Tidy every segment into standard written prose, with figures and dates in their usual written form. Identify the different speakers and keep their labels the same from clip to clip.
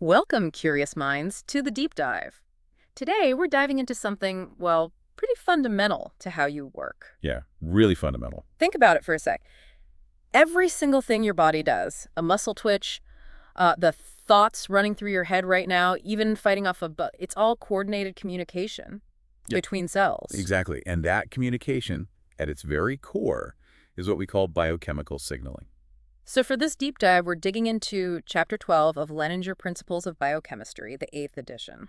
Speaker 1: Welcome, curious minds, to the deep dive. Today, we're diving into something, well, pretty fundamental to how you work.
Speaker 2: Yeah, really fundamental.
Speaker 1: Think about it for a sec. Every single thing your body does, a muscle twitch, the thoughts running through your head right now, even fighting off it's all coordinated communication
Speaker 2: Yep.
Speaker 1: between cells.
Speaker 2: Exactly. And that communication, at its very core, is what we call biochemical signaling.
Speaker 1: So for this deep dive, we're digging into Chapter 12 of Lehninger Principles of Biochemistry, the 8th edition.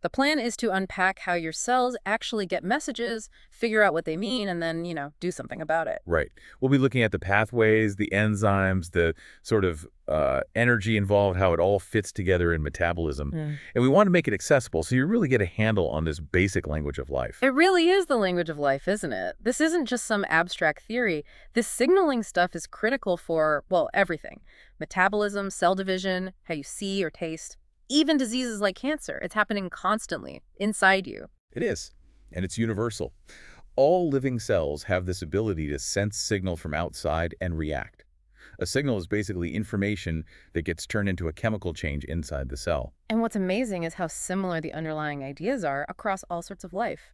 Speaker 1: The plan is to unpack how your cells actually get messages, figure out what they mean, and then, do something about it.
Speaker 2: Right. We'll be looking at the pathways, the enzymes, the sort of energy involved, how it all fits together in metabolism. And we want to make it accessible so you really get a handle on this basic language of life.
Speaker 1: It really is the language of life, isn't it? This isn't just some abstract theory. This signaling stuff is critical for, well, everything. Metabolism, cell division, how you see or taste. Even diseases like cancer. It's happening constantly inside you.
Speaker 2: It is. And it's universal. All living cells have this ability to sense signal from outside and react. A signal is basically information that gets turned into a chemical change inside the cell.
Speaker 1: And what's amazing is how similar the underlying ideas are across all sorts of life.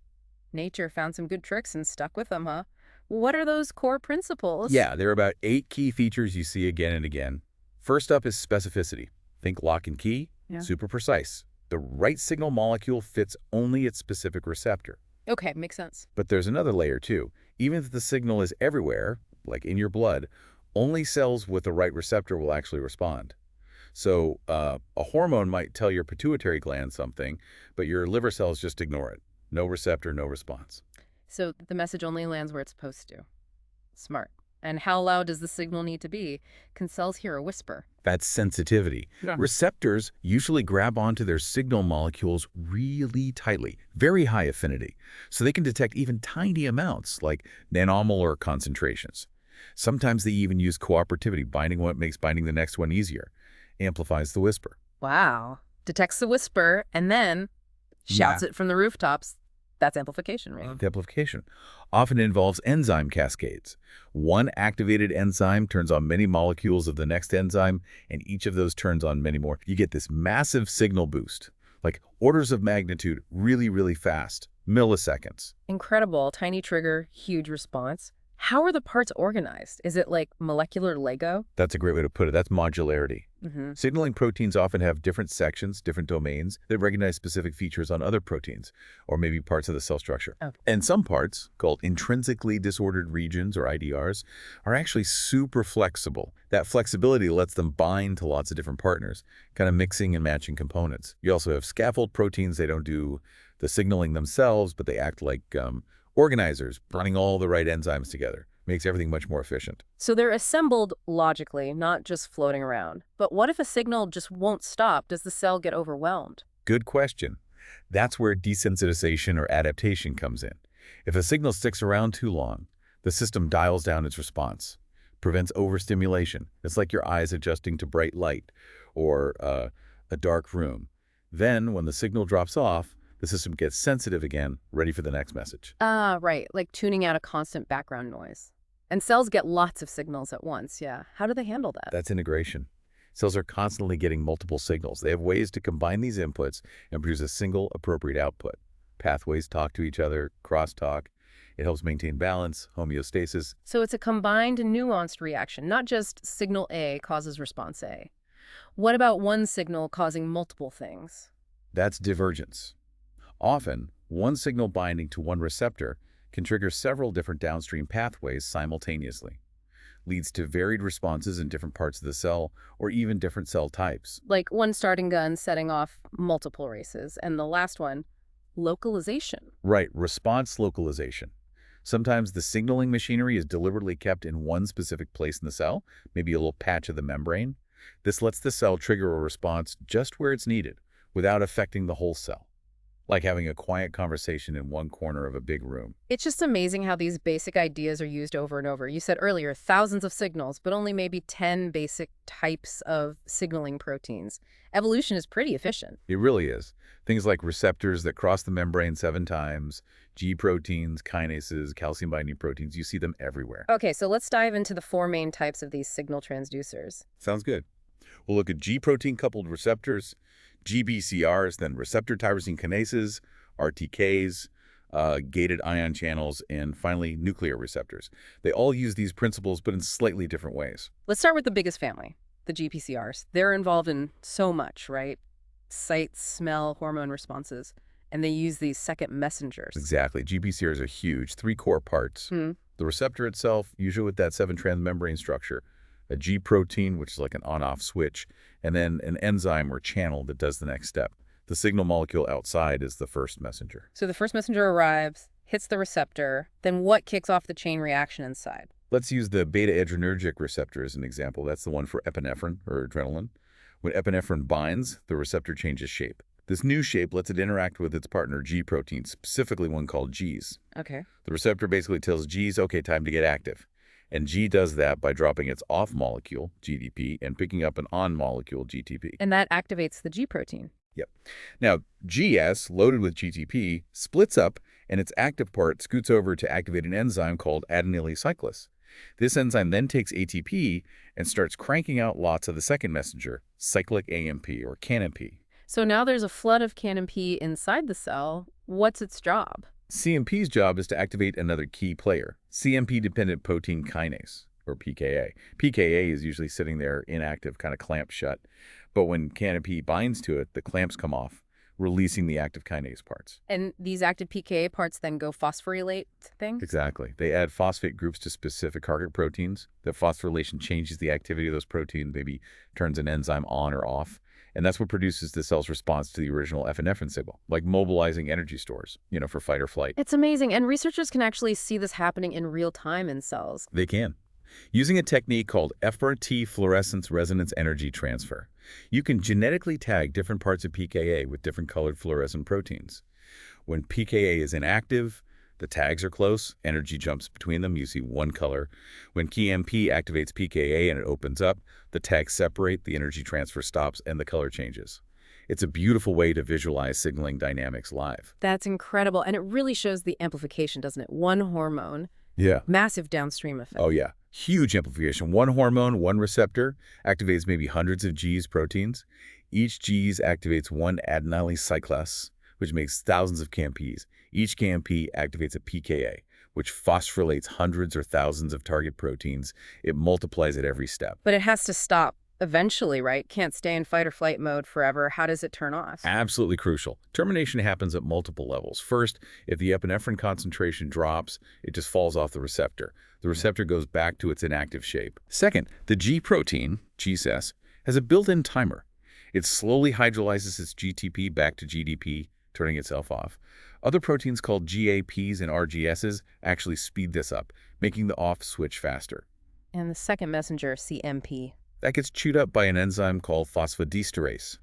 Speaker 1: Nature found some good tricks and stuck with them, huh? What are those core principles?
Speaker 2: Yeah, there are about 8 key features you see again and again. First up is specificity. Think lock and key.
Speaker 1: Yeah.
Speaker 2: Super precise. The right signal molecule fits only its specific receptor.
Speaker 1: Okay, makes sense.
Speaker 2: But there's another layer too. Even if the signal is everywhere, like in your blood, only cells with the right receptor will actually respond. So a hormone might tell your pituitary gland something, but your liver cells just ignore it. No receptor, no response.
Speaker 1: So the message only lands where it's supposed to. Smart. And how loud does the signal need to be? Can cells hear a whisper?
Speaker 2: That's sensitivity.
Speaker 1: Yeah.
Speaker 2: Receptors usually grab onto their signal molecules really tightly, very high affinity, so they can detect even tiny amounts, like nanomolar concentrations. Sometimes they even use cooperativity, binding one makes binding the next one easier, amplifies the whisper.
Speaker 1: Wow. Detects the whisper and then shouts it from the rooftops. That's amplification, right?
Speaker 2: The amplification often involves enzyme cascades. One activated enzyme turns on many molecules of the next enzyme, and each of those turns on many more. You get this massive signal boost, like orders of magnitude, really, really fast, milliseconds.
Speaker 1: Incredible. Tiny trigger, huge response. How are the parts organized? Is it like molecular Lego?
Speaker 2: That's a great way to put it. That's modularity. Signaling proteins often have different sections, different domains that recognize specific features on other proteins, or maybe parts of the cell structure.
Speaker 1: Okay.
Speaker 2: And some parts, called intrinsically disordered regions, or IDRs, are actually super flexible. That flexibility lets them bind to lots of different partners, kind of mixing and matching components. You also have scaffold proteins. They don't do the signaling themselves, but they act like organizers, running all the right enzymes together. Makes everything much more efficient.
Speaker 1: So they're assembled logically, not just floating around. But what if a signal just won't stop? Does the cell get overwhelmed?
Speaker 2: Good question. That's where desensitization or adaptation comes in. If a signal sticks around too long, the system dials down its response, prevents overstimulation. It's like your eyes adjusting to bright light or a dark room. Then, when the signal drops off, the system gets sensitive again, ready for the next message.
Speaker 1: Ah, right, like tuning out a constant background noise. And cells get lots of signals at once, yeah. How do they handle that?
Speaker 2: That's integration. Cells are constantly getting multiple signals. They have ways to combine these inputs and produce a single appropriate output. Pathways talk to each other, crosstalk. It helps maintain balance, homeostasis.
Speaker 1: So it's a combined, nuanced reaction, not just signal A causes response A. What about one signal causing multiple things?
Speaker 2: That's divergence. Often, one signal binding to one receptor can trigger several different downstream pathways simultaneously. Leads to varied responses in different parts of the cell or even different cell types.
Speaker 1: Like one starting gun setting off multiple races, and the last one, localization.
Speaker 2: Right, response localization. Sometimes the signaling machinery is deliberately kept in one specific place in the cell, maybe a little patch of the membrane. This lets the cell trigger a response just where it's needed, without affecting the whole cell. Like having a quiet conversation in one corner of a big room.
Speaker 1: It's just amazing how these basic ideas are used over and over. You said earlier, thousands of signals, but only maybe 10 basic types of signaling proteins. Evolution is pretty efficient.
Speaker 2: It really is. Things like receptors that cross the membrane 7 times, G proteins, kinases, calcium-binding proteins, you see them everywhere.
Speaker 1: Okay, so let's dive into the 4 main types of these signal transducers.
Speaker 2: Sounds good. We'll look at G protein-coupled receptors, GBCRs, then receptor tyrosine kinases, RTKs, gated ion channels, and finally nuclear receptors. They all use these principles, but in slightly different ways.
Speaker 1: Let's start with the biggest family, the GPCRs. They're involved in so much, right? Sight, smell, hormone responses. And they use these second messengers.
Speaker 2: Exactly. GPCRs are huge, three core parts. The receptor itself, usually with that 7-transmembrane structure, a G protein, which is like an on-off switch, and then an enzyme or channel that does the next step. The signal molecule outside is the first messenger.
Speaker 1: So the first messenger arrives, hits the receptor, then what kicks off the chain reaction inside?
Speaker 2: Let's use the beta-adrenergic receptor as an example. That's the one for epinephrine or adrenaline. When epinephrine binds, the receptor changes shape. This new shape lets it interact with its partner G protein, specifically one called Gs.
Speaker 1: Okay.
Speaker 2: The receptor basically tells Gs, okay, time to get active. And G does that by dropping its off molecule, GDP, and picking up an on molecule, GTP.
Speaker 1: And that activates the G protein.
Speaker 2: Yep. Now, GS, loaded with GTP, splits up, and its active part scoots over to activate an enzyme called adenylate cyclase. This enzyme then takes ATP and starts cranking out lots of the second messenger, cyclic AMP or CANMP.
Speaker 1: So now there's a flood of CANMP inside the cell. What's its job?
Speaker 2: CMP's job is to activate another key player, CMP-dependent protein kinase, or pKa. pKa is usually sitting there inactive, kind of clamped shut. But when CANMP binds to it, the clamps come off, releasing the active kinase parts.
Speaker 1: And these active pKa parts then go phosphorylate things?
Speaker 2: Exactly. They add phosphate groups to specific target proteins. The phosphorylation changes the activity of those proteins, maybe turns an enzyme on or off. And that's what produces the cell's response to the original epinephrine signal, like mobilizing energy stores, for fight or flight.
Speaker 1: It's amazing. And researchers can actually see this happening in real time in cells.
Speaker 2: They can. Using a technique called FRT fluorescence resonance energy transfer, you can genetically tag different parts of pKa with different colored fluorescent proteins. When pKa is inactive, the tags are close, energy jumps between them, you see one color. When CMP activates pKa and it opens up, the tags separate, the energy transfer stops, and the color changes. It's a beautiful way to visualize signaling dynamics live.
Speaker 1: That's incredible. And it really shows the amplification, doesn't it? One hormone.
Speaker 2: Yeah.
Speaker 1: Massive downstream effect.
Speaker 2: Oh, yeah. Huge amplification. One hormone, one receptor, activates maybe hundreds of Gs proteins. Each Gs activates one adenylate cyclase, which makes thousands of CAMPs. Each CAMP activates a pKa, which phosphorylates hundreds or thousands of target proteins. It multiplies at every step.
Speaker 1: But it has to stop eventually, right? Can't stay in fight or flight mode forever. How does it turn off?
Speaker 2: Absolutely crucial. Termination happens at multiple levels. First, if the epinephrine concentration drops, it just falls off the receptor. The receptor goes back to its inactive shape. Second, the G protein, GSS, has a built-in timer. It slowly hydrolyzes its GTP back to GDP, turning itself off. Other proteins called GAPs and RGSs actually speed this up, making the off switch faster.
Speaker 1: And the second messenger, CMP.
Speaker 2: That gets chewed up by an enzyme called phosphodiesterase.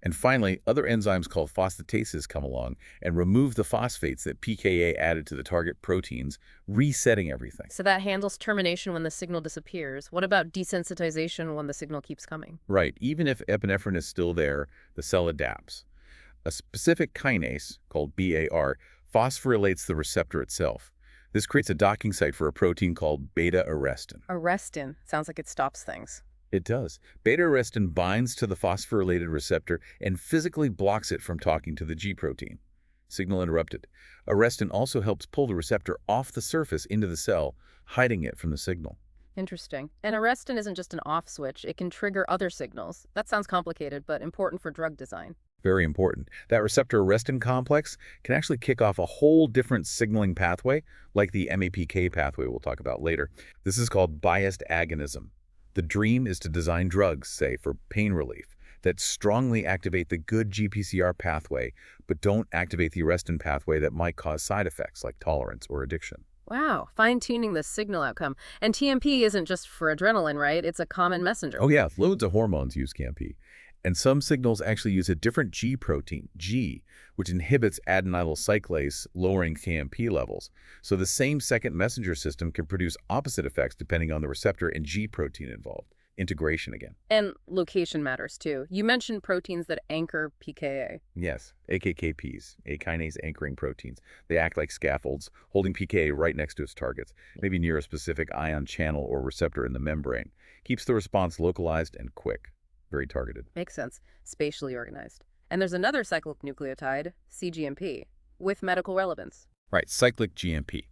Speaker 2: And finally, other enzymes called phosphatases come along and remove the phosphates that pKa added to the target proteins, resetting everything.
Speaker 1: So that handles termination when the signal disappears. What about desensitization when the signal keeps coming?
Speaker 2: Right. Even if epinephrine is still there, the cell adapts. A specific kinase, called BAR, phosphorylates the receptor itself. This creates a docking site for a protein called beta-arrestin.
Speaker 1: Arrestin. Sounds like it stops things.
Speaker 2: It does. Beta-arrestin binds to the phosphorylated receptor and physically blocks it from talking to the G protein. Signal interrupted. Arrestin also helps pull the receptor off the surface into the cell, hiding it from the signal.
Speaker 1: Interesting. And arrestin isn't just an off switch. It can trigger other signals. That sounds complicated, but important for drug design.
Speaker 2: Very important. That receptor-arrestin complex can actually kick off a whole different signaling pathway, like the MAPK pathway we'll talk about later. This is called biased agonism. The dream is to design drugs, say, for pain relief, that strongly activate the good GPCR pathway, but don't activate the arrestin pathway that might cause side effects like tolerance or addiction.
Speaker 1: Wow, fine-tuning the signal outcome. And TMP isn't just for adrenaline, right? It's a common messenger.
Speaker 2: Oh yeah, loads of hormones use CAMP. And some signals actually use a different G protein, G, which inhibits adenylyl cyclase, lowering CAMP levels. So the same second messenger system can produce opposite effects depending on the receptor and G protein involved. Integration again.
Speaker 1: And location matters too. You mentioned proteins that anchor pKa.
Speaker 2: Yes, AKKPs, A kinase anchoring proteins. They act like scaffolds, holding pKa right next to its targets, maybe near a specific ion channel or receptor in the membrane. Keeps the response localized and quick. very targeted.
Speaker 1: Makes sense. Spatially organized. And there's another cyclic nucleotide, cGMP, with medical relevance.
Speaker 2: Right, cyclic GMP,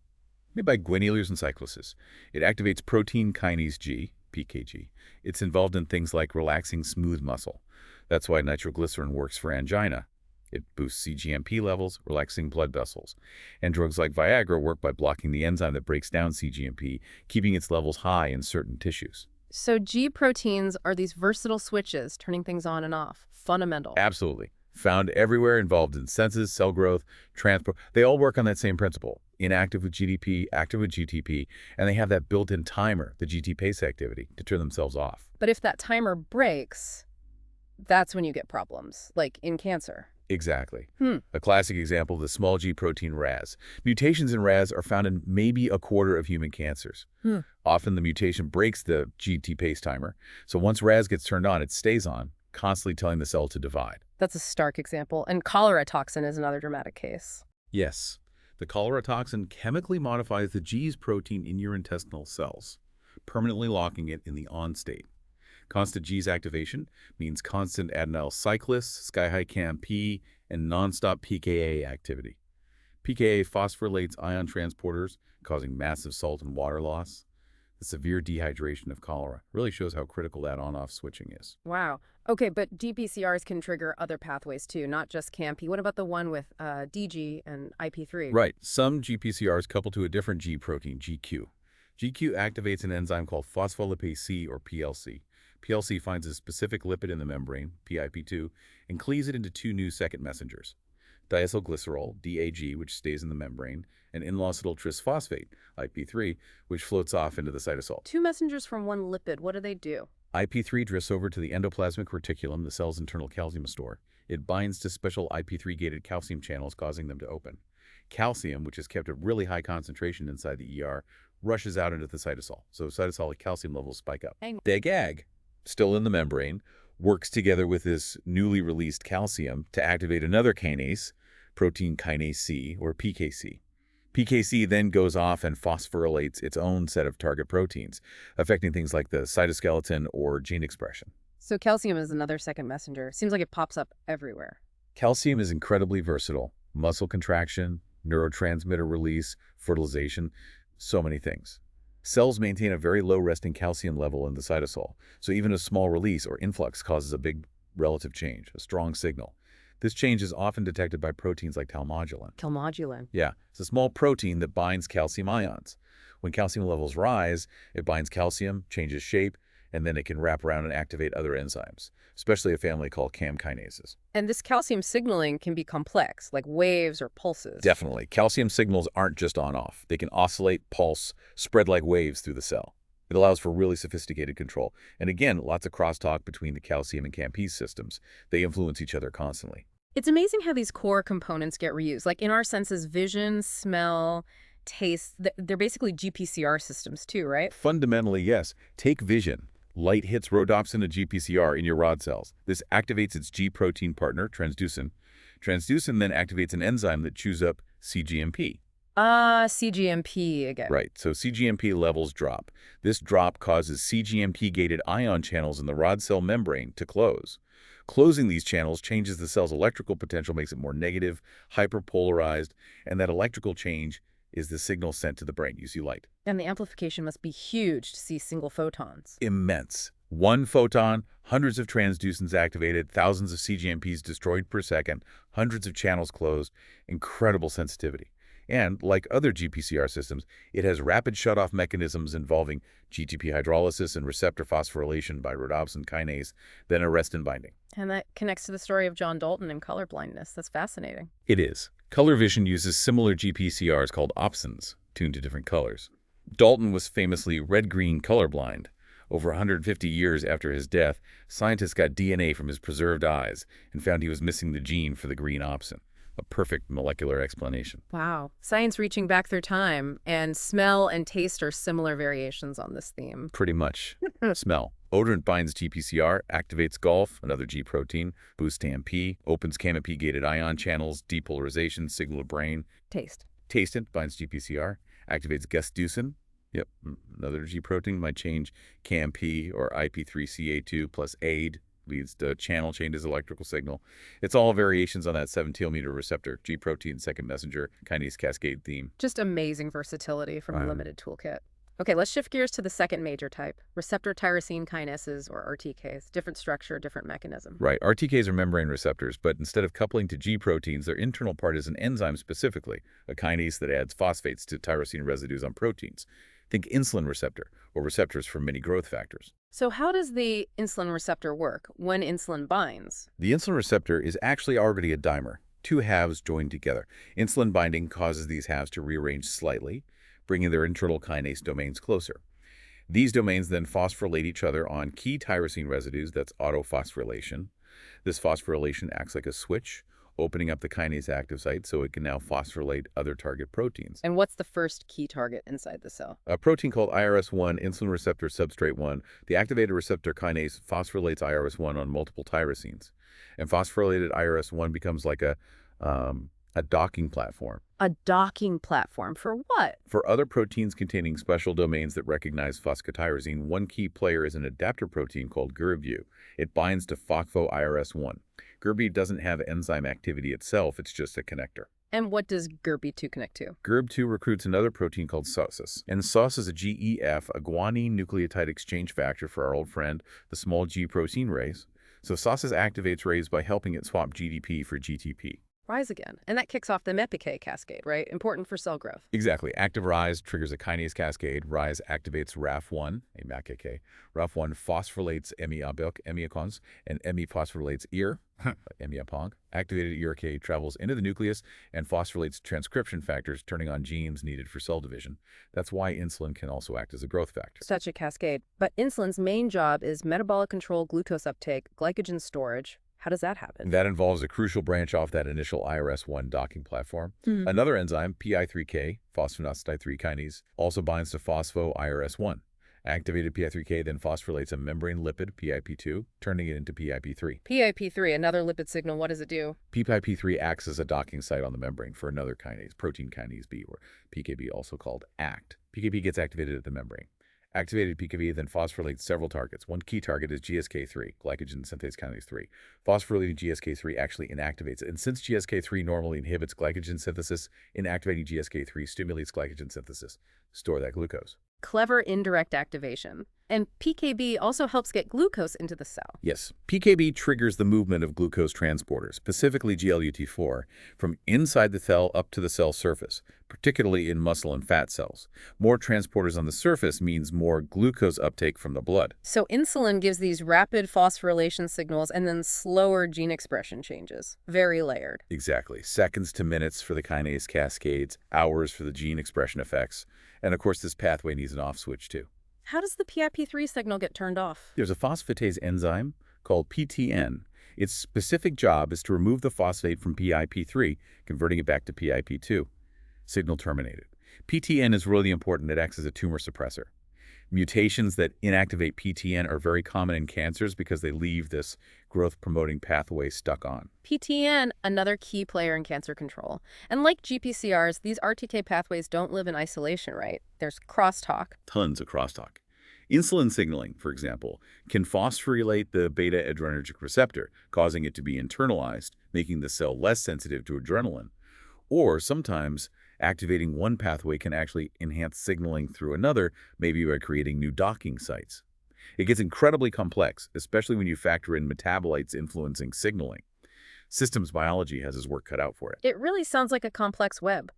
Speaker 2: made by guanylars and cyclases. It activates protein kinase G, PKG. It's involved in things like relaxing smooth muscle. That's why nitroglycerin works for angina. It boosts cGMP levels, relaxing blood vessels. And drugs like Viagra work by blocking the enzyme that breaks down cGMP, keeping its levels high in certain tissues.
Speaker 1: So G proteins are these versatile switches, turning things on and off. Fundamental.
Speaker 2: Absolutely. Found everywhere, involved in senses, cell growth, transport. They all work on that same principle. Inactive with GDP, active with GTP, and they have that built-in timer, the GT pace activity, to turn themselves off.
Speaker 1: But if that timer breaks, that's when you get problems, like in cancer.
Speaker 2: Exactly. A classic example, the small G protein RAS. Mutations in RAS are found in maybe a quarter of human cancers. Often the mutation breaks the GT pace timer, so once RAS gets turned on, it stays on, constantly telling the cell to divide.
Speaker 1: That's a stark example. And cholera toxin is another dramatic case.
Speaker 2: Yes, the cholera toxin chemically modifies the G's protein in your intestinal cells, permanently locking it in the on state. Constant G's activation means constant adenyl cyclase, sky-high CAMP, and nonstop pKa activity. pKa phosphorylates ion transporters, causing massive salt and water loss. The severe dehydration of cholera really shows how critical that on-off switching is.
Speaker 1: Wow. Okay, but GPCRs can trigger other pathways too, not just CAMP. What about the one with DG and IP3?
Speaker 2: Right. Some GPCRs couple to a different G protein, GQ. GQ activates an enzyme called phospholipase C, or PLC. PLC finds a specific lipid in the membrane, PIP2, and cleaves it into two new second messengers, diacylglycerol, DAG, which stays in the membrane, and inositol trisphosphate, IP3, which floats off into the cytosol.
Speaker 1: Two messengers from one lipid. What do they do?
Speaker 2: IP3 drifts over to the endoplasmic reticulum, the cell's internal calcium store. It binds to special IP3-gated calcium channels, causing them to open. Calcium, which is kept at really high concentration inside the ER, rushes out into the cytosol, so cytosolic calcium levels spike up. DAG, still in the membrane, works together with this newly released calcium to activate another kinase, protein kinase C, or PKC. PKC then goes off and phosphorylates its own set of target proteins, affecting things like the cytoskeleton or gene expression.
Speaker 1: So calcium is another second messenger. Seems like it pops up everywhere.
Speaker 2: Calcium is incredibly versatile. Muscle contraction, neurotransmitter release, fertilization, so many things. Cells maintain a very low resting calcium level in the cytosol, so even a small release or influx causes a big relative change, a strong signal. This change is often detected by proteins like talmodulin.
Speaker 1: Talmodulin.
Speaker 2: Yeah, it's a small protein that binds calcium ions. When calcium levels rise, it binds calcium, changes shape, and then it can wrap around and activate other enzymes, especially a family called CAM kinases.
Speaker 1: And this calcium signaling can be complex, like waves or pulses.
Speaker 2: Definitely. Calcium signals aren't just on-off. They can oscillate, pulse, spread like waves through the cell. It allows for really sophisticated control. And again, lots of crosstalk between the calcium and CAMP systems. They influence each other constantly.
Speaker 1: It's amazing how these core components get reused. Like in our senses, vision, smell, taste, they're basically GPCR systems too, right?
Speaker 2: Fundamentally, yes. Take vision. Light hits rhodopsin and GPCR in your rod cells. This activates its G protein partner, transducin. Transducin then activates an enzyme that chews up cGMP.
Speaker 1: cGMP again.
Speaker 2: Right, so cGMP levels drop. This drop causes cGMP-gated ion channels in the rod cell membrane to close. Closing these channels changes the cell's electrical potential, makes it more negative, hyperpolarized, and that electrical change is the signal sent to the brain. You see light.
Speaker 1: And the amplification must be huge to see single photons.
Speaker 2: Immense. One photon, hundreds of transducins activated, thousands of cGMPs destroyed per second, hundreds of channels closed, incredible sensitivity. And, like other GPCR systems, it has rapid shutoff mechanisms involving GTP hydrolysis and receptor phosphorylation by rhodopsin kinase, then arrestin binding.
Speaker 1: And that connects to the story of John Dalton and color blindness. That's fascinating.
Speaker 2: It is. Color vision uses similar GPCRs called opsins, tuned to different colors. Dalton was famously red-green colorblind. Over 150 years after his death, scientists got DNA from his preserved eyes and found he was missing the gene for the green opsin. A perfect molecular explanation.
Speaker 1: Wow. Science reaching back through time, and smell and taste are similar variations on this theme.
Speaker 2: Pretty much. Smell. Odorant binds GPCR, activates Golf, another G protein, boosts TMP, opens CAMP-gated ion channels, depolarization, signal to brain.
Speaker 1: Taste.
Speaker 2: Tastant binds GPCR, activates gasteucin. Yep, another G protein might change CAMP or IP3CA2 plus AID, leads to channel changes electrical signal. It's all variations on that 7-telomere receptor, G protein, second messenger, kinase cascade theme.
Speaker 1: Just amazing versatility from a
Speaker 2: Um,
Speaker 1: limited toolkit. Okay, let's shift gears to the second major type, receptor tyrosine kinases, or RTKs. Different structure, different mechanism.
Speaker 2: Right. RTKs are membrane receptors, but instead of coupling to G proteins, their internal part is an enzyme specifically, a kinase that adds phosphates to tyrosine residues on proteins. Think insulin receptor, or receptors for many growth factors.
Speaker 1: So how does the insulin receptor work when insulin binds?
Speaker 2: The insulin receptor is actually already a dimer, two halves joined together. Insulin binding causes these halves to rearrange slightly, bringing their internal kinase domains closer. These domains then phosphorylate each other on key tyrosine residues, that's autophosphorylation. This phosphorylation acts like a switch, opening up the kinase active site so it can now phosphorylate other target proteins.
Speaker 1: And what's the first key target inside the cell?
Speaker 2: A protein called IRS1, insulin receptor substrate 1, the activated receptor kinase phosphorylates IRS1 on multiple tyrosines. And phosphorylated IRS1 becomes like a docking platform
Speaker 1: A docking platform for what?
Speaker 2: for other proteins containing special domains that recognize phosphotyrosine. One key player is an adapter protein called GRB. It binds to phospho-IRS1. GRB doesn't have enzyme activity itself, it's just a connector.
Speaker 1: And what does GRB2 connect to?
Speaker 2: GRB2 recruits another protein called SOS. And SOS is a GEF, a guanine nucleotide exchange factor for our old friend, the small G protein race. So SOS activates RAS by helping it swap GDP for GTP.
Speaker 1: Rise again. And that kicks off the MepK cascade, right? Important for cell growth.
Speaker 2: Exactly. Active RISE triggers a kinase cascade. RISE activates RAF1, a MACK. RAF1 phosphorylates emiacons, and phosphorylates ER, emiapong. Activated ERK travels into the nucleus and phosphorylates transcription factors, turning on genes needed for cell division. That's why insulin can also act as a growth factor.
Speaker 1: Such a cascade. But insulin's main job is metabolic control, glucose uptake, glycogen storage. How does that happen?
Speaker 2: That involves a crucial branch off that initial IRS1 docking platform. Another enzyme, PI3K, phosphoinositide 3 kinase, also binds to phospho-IRS1. Activated PI3K then phosphorylates a membrane lipid, PIP2, turning it into PIP3.
Speaker 1: PIP3, another lipid signal. What does it do?
Speaker 2: PIP3 acts as a docking site on the membrane for another kinase, protein kinase B, or PKB, also called ACT. PKB gets activated at the membrane. Activated PKB then phosphorylates several targets. One key target is GSK3, glycogen synthase kinase 3. Phosphorylating GSK3 actually inactivates it. And since GSK3 normally inhibits glycogen synthesis, inactivating GSK3 stimulates glycogen synthesis. Store that glucose.
Speaker 1: Clever indirect activation. And PKB also helps get glucose into the cell.
Speaker 2: Yes, PKB triggers the movement of glucose transporters, specifically GLUT4, from inside the cell up to the cell surface, particularly in muscle and fat cells. More transporters on the surface means more glucose uptake from the blood.
Speaker 1: So insulin gives these rapid phosphorylation signals and then slower gene expression changes. Very layered.
Speaker 2: Exactly. Seconds to minutes for the kinase cascades, hours for the gene expression effects. And of course, this pathway needs an off switch too.
Speaker 1: How does the PIP3 signal get turned off?
Speaker 2: There's a phosphatase enzyme called PTN. Its specific job is to remove the phosphate from PIP3, converting it back to PIP2. Signal terminated. PTN is really important. It acts as a tumor suppressor. Mutations that inactivate PTN are very common in cancers because they leave this growth-promoting pathway stuck on.
Speaker 1: PTN, another key player in cancer control. And like GPCRs, these RTK pathways don't live in isolation, right? There's crosstalk.
Speaker 2: Tons of crosstalk. Insulin signaling, for example, can phosphorylate the beta-adrenergic receptor, causing it to be internalized, making the cell less sensitive to adrenaline. Or sometimes, activating one pathway can actually enhance signaling through another, maybe by creating new docking sites. It gets incredibly complex, especially when you factor in metabolites influencing signaling. Systems biology has its work cut out for it.
Speaker 1: It really sounds like a complex web.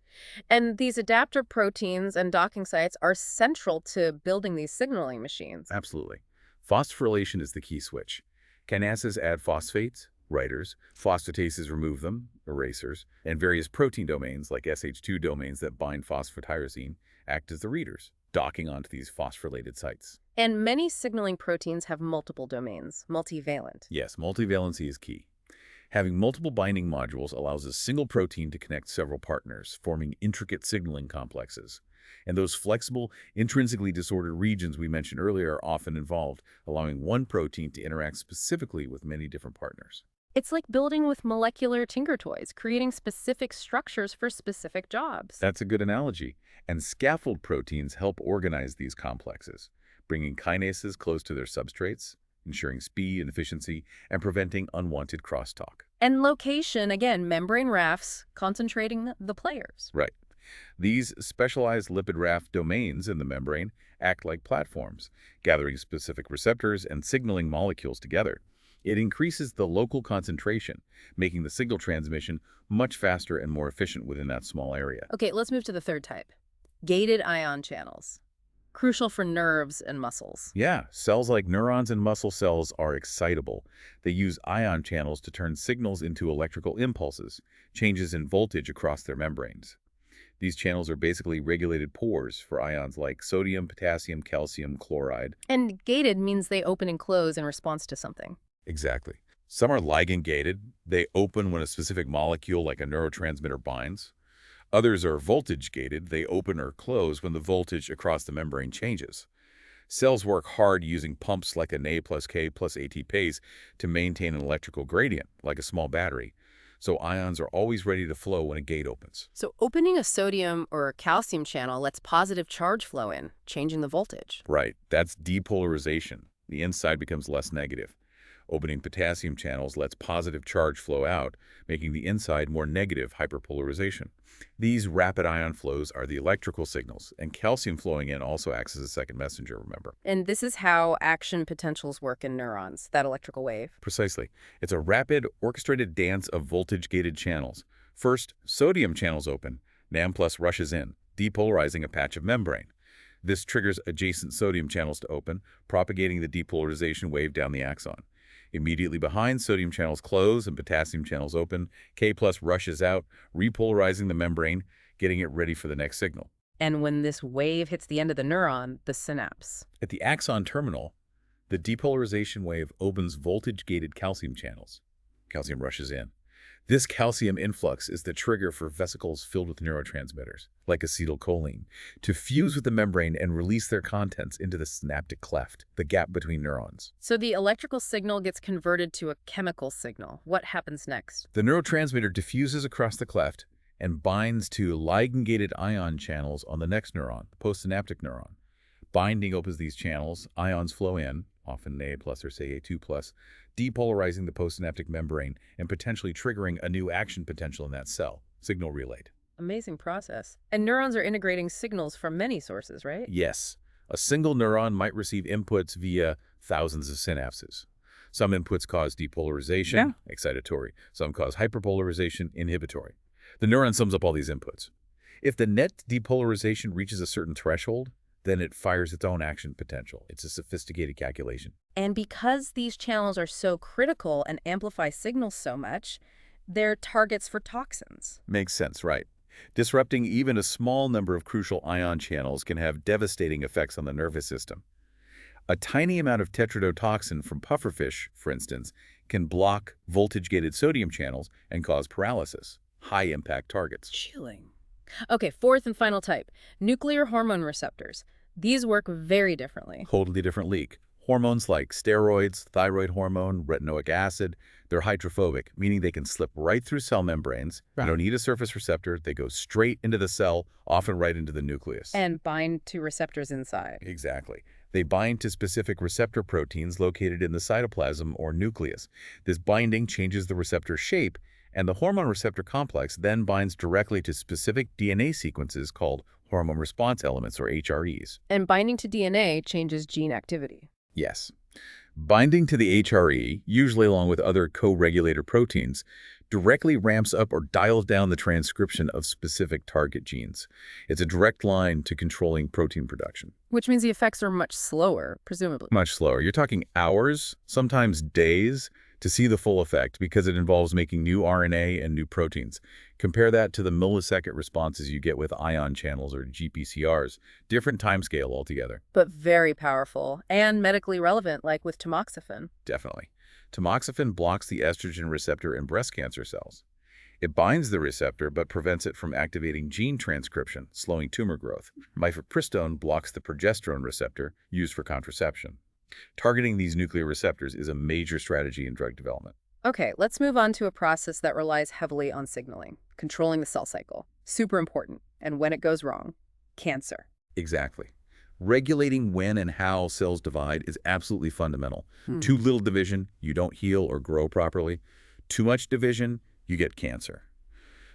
Speaker 1: And these adapter proteins and docking sites are central to building these signaling machines.
Speaker 2: Absolutely. Phosphorylation is the key switch. Kinases add phosphates, writers, phosphatases remove them, erasers, and various protein domains like SH2 domains that bind phosphotyrosine act as the readers, docking onto these phosphorylated sites.
Speaker 1: And many signaling proteins have multiple domains, multivalent.
Speaker 2: Yes, multivalency is key. Having multiple binding modules allows a single protein to connect several partners, forming intricate signaling complexes. And those flexible, intrinsically disordered regions we mentioned earlier are often involved, allowing one protein to interact specifically with many different partners.
Speaker 1: It's like building with molecular tinker toys, creating specific structures for specific jobs.
Speaker 2: That's a good analogy. And scaffold proteins help organize these complexes, bringing kinases close to their substrates, ensuring speed and efficiency and preventing unwanted crosstalk.
Speaker 1: And location, again, membrane rafts concentrating the players.
Speaker 2: Right. These specialized lipid raft domains in the membrane act like platforms, gathering specific receptors and signaling molecules together. It increases the local concentration, making the signal transmission much faster and more efficient within that small area.
Speaker 1: Okay, let's move to the third type. Gated ion channels. Crucial for nerves and muscles.
Speaker 2: Yeah, cells like neurons and muscle cells are excitable. They use ion channels to turn signals into electrical impulses, changes in voltage across their membranes. These channels are basically regulated pores for ions like sodium, potassium, calcium, chloride.
Speaker 1: And gated means they open and close in response to something.
Speaker 2: Exactly. Some are ligand-gated. They open when a specific molecule like a neurotransmitter binds. Others are voltage-gated. They open or close when the voltage across the membrane changes. Cells work hard using pumps like a Na plus K plus ATPase to maintain an electrical gradient, like a small battery. So ions are always ready to flow when a gate opens.
Speaker 1: So opening a sodium or calcium channel lets positive charge flow in, changing the voltage.
Speaker 2: Right. That's depolarization. The inside becomes less negative. Opening potassium channels lets positive charge flow out, making the inside more negative hyperpolarization. These rapid ion flows are the electrical signals, and calcium flowing in also acts as a second messenger, remember?
Speaker 1: And this is how action potentials work in neurons, that electrical wave.
Speaker 2: Precisely. It's a rapid, orchestrated dance of voltage-gated channels. First, sodium channels open. NAM+ rushes in, depolarizing a patch of membrane. This triggers adjacent sodium channels to open, propagating the depolarization wave down the axon. Immediately behind, sodium channels close and potassium channels open. K+ rushes out, repolarizing the membrane, getting it ready for the next signal.
Speaker 1: And when this wave hits the end of the neuron, the synapse.
Speaker 2: At the axon terminal, the depolarization wave opens voltage-gated calcium channels. Calcium rushes in. This calcium influx is the trigger for vesicles filled with neurotransmitters, like acetylcholine, to fuse with the membrane and release their contents into the synaptic cleft, the gap between neurons.
Speaker 1: So the electrical signal gets converted to a chemical signal. What happens next?
Speaker 2: The neurotransmitter diffuses across the cleft and binds to ligand-gated ion channels on the next neuron, the postsynaptic neuron. Binding opens these channels, ions flow in, often Na+ or say A2+, depolarizing the postsynaptic membrane and potentially triggering a new action potential in that cell, signal relayed.
Speaker 1: Amazing process. And neurons are integrating signals from many sources, right?
Speaker 2: Yes, a single neuron might receive inputs via thousands of synapses. Some inputs cause depolarization, excitatory. Some cause hyperpolarization, inhibitory. The neuron sums up all these inputs. If the net depolarization reaches a certain threshold, then it fires its own action potential. It's a sophisticated calculation.
Speaker 1: And because these channels are so critical and amplify signals so much, they're targets for toxins.
Speaker 2: Makes sense, right? Disrupting even a small number of crucial ion channels can have devastating effects on the nervous system. A tiny amount of tetrodotoxin from pufferfish, for instance, can block voltage-gated sodium channels and cause paralysis, high-impact targets.
Speaker 1: Chilling. Okay, fourth and final type, nuclear hormone receptors. These work very differently.
Speaker 2: Totally different league. Hormones like steroids, thyroid hormone, retinoic acid, they're hydrophobic, meaning they can slip right through cell membranes. They don't need a surface receptor. They go straight into the cell, often right into the nucleus.
Speaker 1: And bind to receptors inside.
Speaker 2: Exactly. They bind to specific receptor proteins located in the cytoplasm or nucleus. This binding changes the receptor shape, and the hormone receptor complex then binds directly to specific DNA sequences called hormone response elements, or HREs.
Speaker 1: And binding to DNA changes gene activity.
Speaker 2: Yes. Binding to the HRE, usually along with other co-regulator proteins, directly ramps up or dials down the transcription of specific target genes. It's a direct line to controlling protein production.
Speaker 1: Which means the effects are much slower, presumably.
Speaker 2: Much slower. You're talking hours, sometimes days, to see the full effect because it involves making new RNA and new proteins. Compare that to the millisecond responses you get with ion channels or GPCRs. Different timescale altogether.
Speaker 1: But very powerful and medically relevant, like with tamoxifen.
Speaker 2: Definitely. Tamoxifen blocks the estrogen receptor in breast cancer cells. It binds the receptor but prevents it from activating gene transcription, slowing tumor growth. Mifepristone blocks the progesterone receptor used for contraception. Targeting these nuclear receptors is a major strategy in drug development.
Speaker 1: Okay, let's move on to a process that relies heavily on signaling, controlling the cell cycle. Super important. And when it goes wrong, cancer.
Speaker 2: Exactly. Regulating when and how cells divide is absolutely fundamental. Too little division, you don't heal or grow properly. Too much division, you get cancer.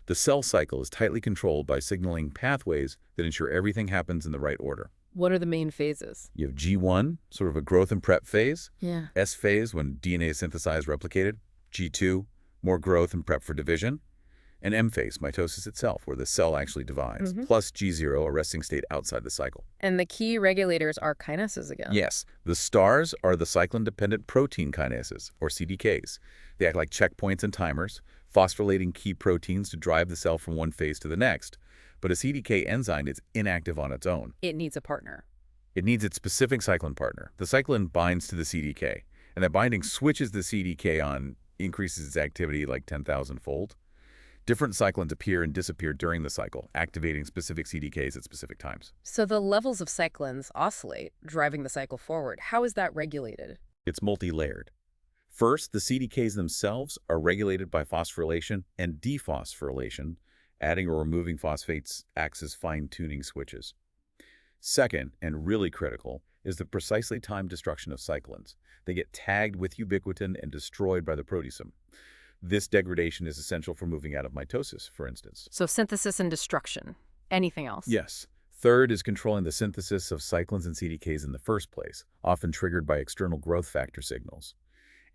Speaker 2: The cell cycle is tightly controlled by signaling pathways that ensure everything happens in the right order.
Speaker 1: What are the main phases?
Speaker 2: You have G1, sort of a growth and prep phase.
Speaker 1: Yeah.
Speaker 2: S phase, when DNA is synthesized, replicated. G2, more growth and prep for division. And M phase, mitosis itself, where the cell actually divides. Plus G0, a resting state outside the cycle.
Speaker 1: And the key regulators are kinases again.
Speaker 2: Yes, the stars are the cyclin-dependent protein kinases, or CDKs. They act like checkpoints and timers, phosphorylating key proteins to drive the cell from one phase to the next. But a CDK enzyme is inactive on its own.
Speaker 1: It needs a partner.
Speaker 2: It needs its specific cyclin partner. The cyclin binds to the CDK, and that binding switches the CDK on, increases its activity like 10,000-fold. Different cyclins appear and disappear during the cycle, activating specific CDKs at specific times.
Speaker 1: So the levels of cyclins oscillate, driving the cycle forward. How is that regulated?
Speaker 2: It's multi-layered. First, the CDKs themselves are regulated by phosphorylation and dephosphorylation. Adding or removing phosphates acts as fine-tuning switches. Second, and really critical, is the precisely timed destruction of cyclins. They get tagged with ubiquitin and destroyed by the proteasome. This degradation is essential for moving out of mitosis, for instance.
Speaker 1: So synthesis and destruction. Anything else?
Speaker 2: Yes. Third is controlling the synthesis of cyclins and CDKs in the first place, often triggered by external growth factor signals.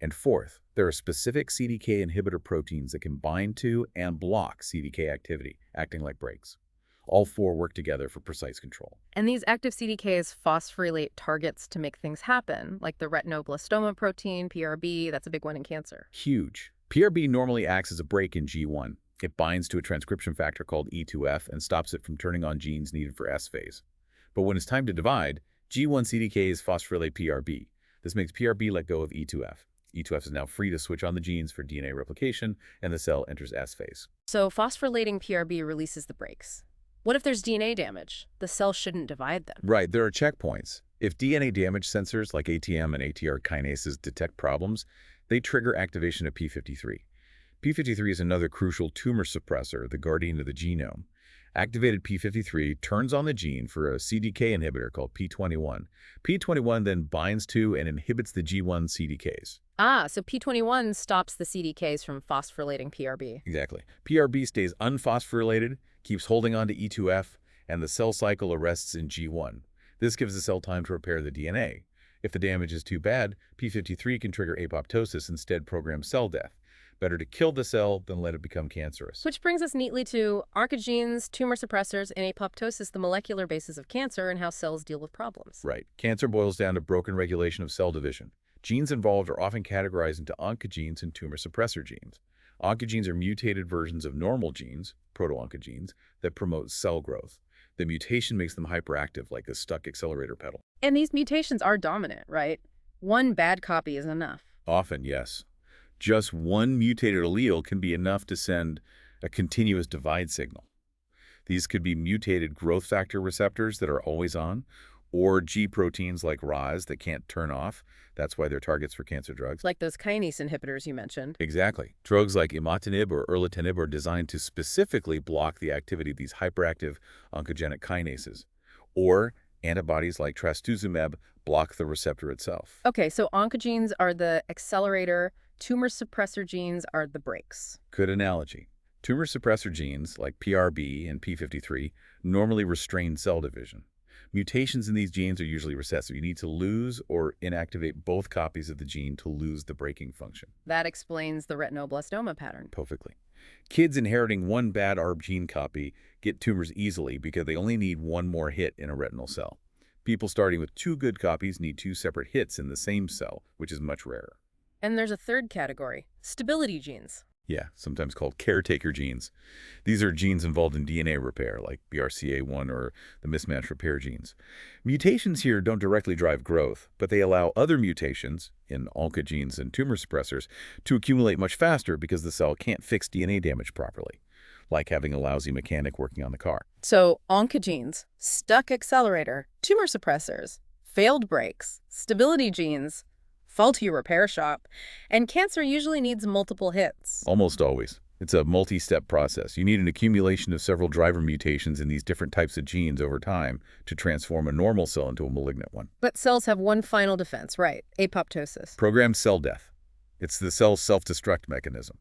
Speaker 2: And fourth, there are specific CDK inhibitor proteins that can bind to and block CDK activity, acting like brakes. All four work together for precise control.
Speaker 1: And these active CDKs phosphorylate targets to make things happen, like the retinoblastoma protein, PRB, that's a big one in cancer.
Speaker 2: Huge. PRB normally acts as a brake in G1. It binds to a transcription factor called E2F and stops it from turning on genes needed for S phase. But when it's time to divide, G1 CDKs phosphorylate PRB. This makes PRB let go of E2F. E2F is now free to switch on the genes for DNA replication, and the cell enters S phase.
Speaker 1: So phosphorylating PRB releases the brakes. What if there's DNA damage? The cell shouldn't divide then.
Speaker 2: Right, there are checkpoints. If DNA damage sensors like ATM and ATR kinases detect problems, they trigger activation of P53. P53 is another crucial tumor suppressor, the guardian of the genome. Activated P53 turns on the gene for a CDK inhibitor called P21. P21 then binds to and inhibits the G1 CDKs.
Speaker 1: So P21 stops the CDKs from phosphorylating PRB.
Speaker 2: Exactly. PRB stays unphosphorylated, keeps holding on to E2F, and the cell cycle arrests in G1. This gives the cell time to repair the DNA. If the damage is too bad, P53 can trigger apoptosis, instead program cell death. Better to kill the cell than let it become cancerous.
Speaker 1: Which brings us neatly to oncogenes, tumor suppressors, and apoptosis, the molecular basis of cancer and how cells deal with problems.
Speaker 2: Right. Cancer boils down to broken regulation of cell division. Genes involved are often categorized into oncogenes and tumor suppressor genes. Oncogenes are mutated versions of normal genes, proto-oncogenes, that promote cell growth. The mutation makes them hyperactive, like a stuck accelerator pedal.
Speaker 1: And these mutations are dominant, right? One bad copy is enough.
Speaker 2: Often, yes. Just one mutated allele can be enough to send a continuous divide signal. These could be mutated growth factor receptors that are always on, or G proteins like RAS that can't turn off. That's why they're targets for cancer drugs.
Speaker 1: Like those kinase inhibitors you mentioned.
Speaker 2: Exactly. Drugs like imatinib or erlotinib are designed to specifically block the activity of these hyperactive oncogenic kinases. Or antibodies like trastuzumab block the receptor itself.
Speaker 1: Okay, so oncogenes are the accelerator, tumor suppressor genes are the brakes.
Speaker 2: Good analogy. Tumor suppressor genes like PRB and P53 normally restrain cell division. Mutations in these genes are usually recessive. You need to lose or inactivate both copies of the gene to lose the braking function.
Speaker 1: That explains the retinoblastoma pattern.
Speaker 2: Perfectly. Kids inheriting one bad ARB gene copy get tumors easily because they only need one more hit in a retinal cell. People starting with two good copies need two separate hits in the same cell, which is much rarer.
Speaker 1: And there's a third category, stability genes.
Speaker 2: Yeah, sometimes called caretaker genes. These are genes involved in DNA repair, like BRCA1 or the mismatch repair genes. Mutations here don't directly drive growth, but they allow other mutations, in oncogenes and tumor suppressors, to accumulate much faster because the cell can't fix DNA damage properly, like having a lousy mechanic working on the car.
Speaker 1: So oncogenes, stuck accelerator, tumor suppressors, failed brakes, stability genes, faulty repair shop, and cancer usually needs multiple hits.
Speaker 2: Almost always. It's a multi-step process. You need an accumulation of several driver mutations in these different types of genes over time to transform a normal cell into a malignant one.
Speaker 1: But cells have one final defense, right? Apoptosis.
Speaker 2: Programmed cell death. It's the cell's self-destruct mechanism.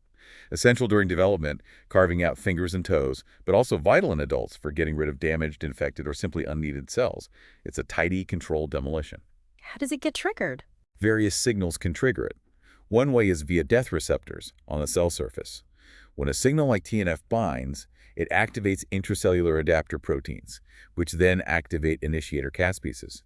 Speaker 2: Essential during development, carving out fingers and toes, but also vital in adults for getting rid of damaged, infected, or simply unneeded cells. It's a tidy, controlled demolition.
Speaker 1: How does it get triggered?
Speaker 2: Various signals can trigger it. One way is via death receptors on the cell surface. When a signal like TNF binds, it activates intracellular adapter proteins, which then activate initiator caspases.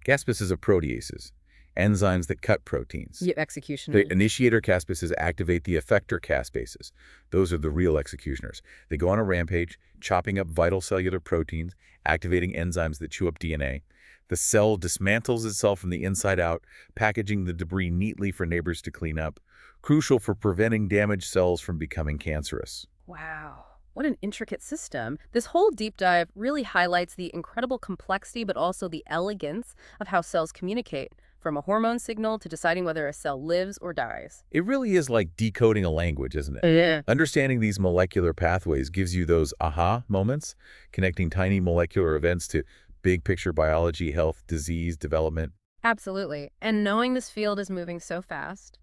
Speaker 2: Caspases are proteases, enzymes that cut proteins.
Speaker 1: Yeah, execution.
Speaker 2: The initiator caspases activate the effector caspases. Those are the real executioners. They go on a rampage, chopping up vital cellular proteins, activating enzymes that chew up DNA. The cell dismantles itself from the inside out, packaging the debris neatly for neighbors to clean up, crucial for preventing damaged cells from becoming cancerous.
Speaker 1: Wow. What an intricate system. This whole deep dive really highlights the incredible complexity but also the elegance of how cells communicate, from a hormone signal to deciding whether a cell lives or dies.
Speaker 2: It really is like decoding a language, isn't it?
Speaker 1: Yeah.
Speaker 2: Understanding these molecular pathways gives you those aha moments, connecting tiny molecular events to big picture biology, health, disease, development.
Speaker 1: Absolutely. And knowing this field is moving so fast,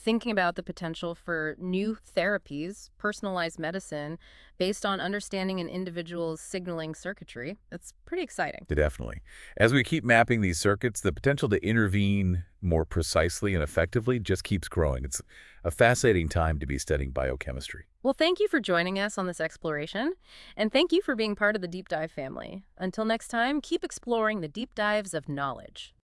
Speaker 1: thinking about the potential for new therapies, personalized medicine, based on understanding an individual's signaling circuitry, it's pretty exciting.
Speaker 2: Definitely. As we keep mapping these circuits, the potential to intervene more precisely and effectively just keeps growing. It's a fascinating time to be studying biochemistry.
Speaker 1: Well, thank you for joining us on this exploration, and thank you for being part of the Deep Dive family. Until next time, keep exploring the deep dives of knowledge.